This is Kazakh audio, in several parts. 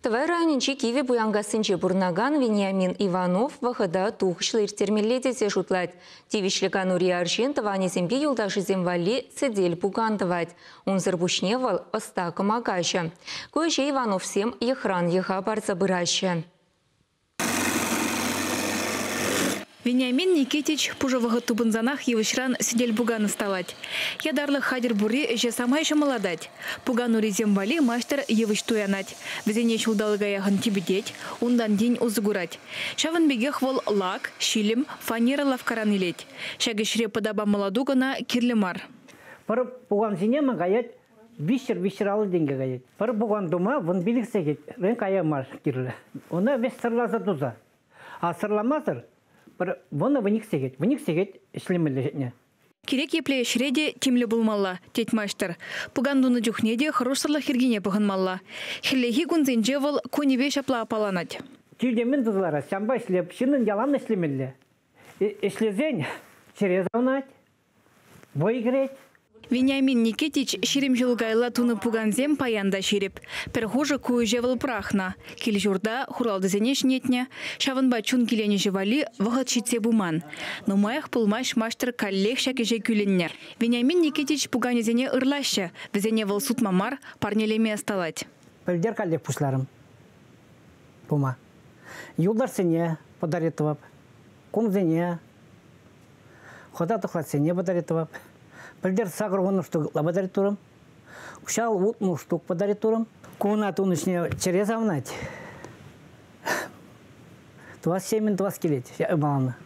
Твайранинчи Киви буянгасынче бурнаган Вениамин Иванов вахыда тухшлыр термеллетесе шутлать. Тивишлика Нури Аршин таванесемпе юлдаши земвали седель пугантывать. Унзыр бушневал остака магаща. Кое-че Иванов всем ехран еха парца быраща. Вениамин Никитич пужового тубынзанах евышран сидель буган ставать. Ядарлы хадир бури же сама еще молодать. Пугану резембали мастер евыш туянать. Везене чулдалыга яхын тибедеть, ундан день узгурать. Шаван бегех вол лак, шилим, фанера лавкаран илеть. Шагишре подаба молодугана кирлемар. Пар пуган синема гаять, вишер алы деньги гаять. Пар пуган дома вон биликсегет, рен каямар кирле. Она весь сырлаза дуза. А сырламазыр, вон вник сегет ишлемелле. Керек епле шреде тимле булмалла, теть мастер. Пугандуны дюхнеде хорошсырлы хергине пыгынмалла. Хиллехи гунзенжевал коневе шапла апаланать. Тюрдемен дузлара, сямба ишлеп, шинын ялан ишлемелле. Ишлезень, через онать, бой греть. Вениамин Никитич ширим жылгайла туны пуганзем паянда ширип. Перхожа куежевал прахна. Килжурда хуралды зенеш нетне. Шаванба чун килене живали вахат шитсе буман. Но маях пулмаш мастер коллег шакеже кюленнер. Вениамин Никитич пуганезене ырлаща. Везене вал суд мамар парнелеме осталать. Пельдер коллег пушларым. Пума. Юлдар сене подаритывап. Кумзене. Хода тухлат сене подаритывап. Пельдер сагровану штук лабадарит турам. Ушал утну штук подарит турам. Кунат унышне через авнать. 27-20 килет. Я балана.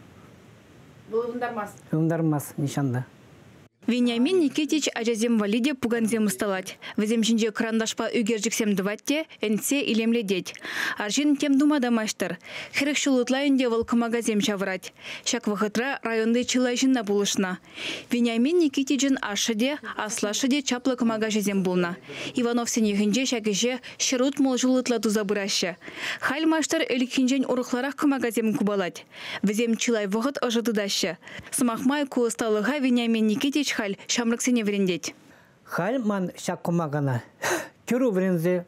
Был ундармас. Ундармас нишанда. Вениамин Никитич ажазем валиде пуганзем усталать. Веземшинже крандашпа үгержіксем дыватте, энсе илемледеть. Аржин тем думада маштыр. Херек шулутлайынде волкымагазем шаврать. Шак вахытра районды чылайжынна булышна. Вениамин Никитичен ашыде, аслашыде чаплы кымагажезем булна. Иванов сенехінже шакеже шырут мол жулытла тузабыраща. Халь маштыр элікхинжен урықларах кымагазем кубалать. Везем чылай вахыт ажыдыдаща. Смахмай куысталыға Вениамин Никитич халь шамрыксене врендеть. Халь ман шак кумагана. Кюру вренже.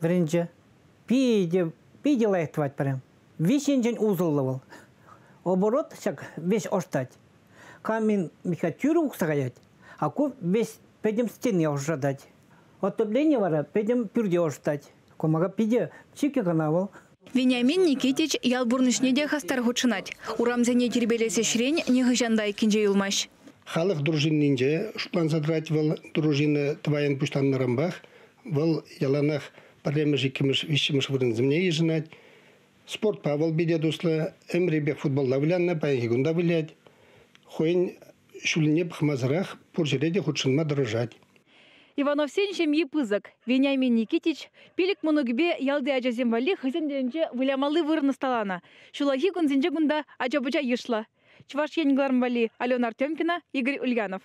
Пиде лайктвать прям. Вишенжен узылывал. Оборот шак весь оштать. Камин миха тюру уксагаять. А ку весь педем стены ожидать. Отопление вара педем пюрде оштать. Кумага пиде чики канавал. Вениамин Никитич ялбурнышнеде хастар хучынать. Урамзене тербелесе шрень негыжандай кинже юлмаш. Халық дружиннинже шутлан задрать вал дружины твоен пуштаннарымбах, вал яланах паремежи кимыш вишимыш вырынзымне ежинать. Спорт павал биде дуслы, эмребек футболда вылянна, паягигунда вылять. Хойн шулине пахмазарах пуржереде худшинма дорожать. Иванов сеншем епызык. Вениамин Никитич пилик мунугбе ялды ажазем вали хызенденже вылямалы вырнысталана. Шулаги гунзенже гунда ажабыча ешла. Чуваш Янглармбали, Алена Артемкина, Игорь Ульянов.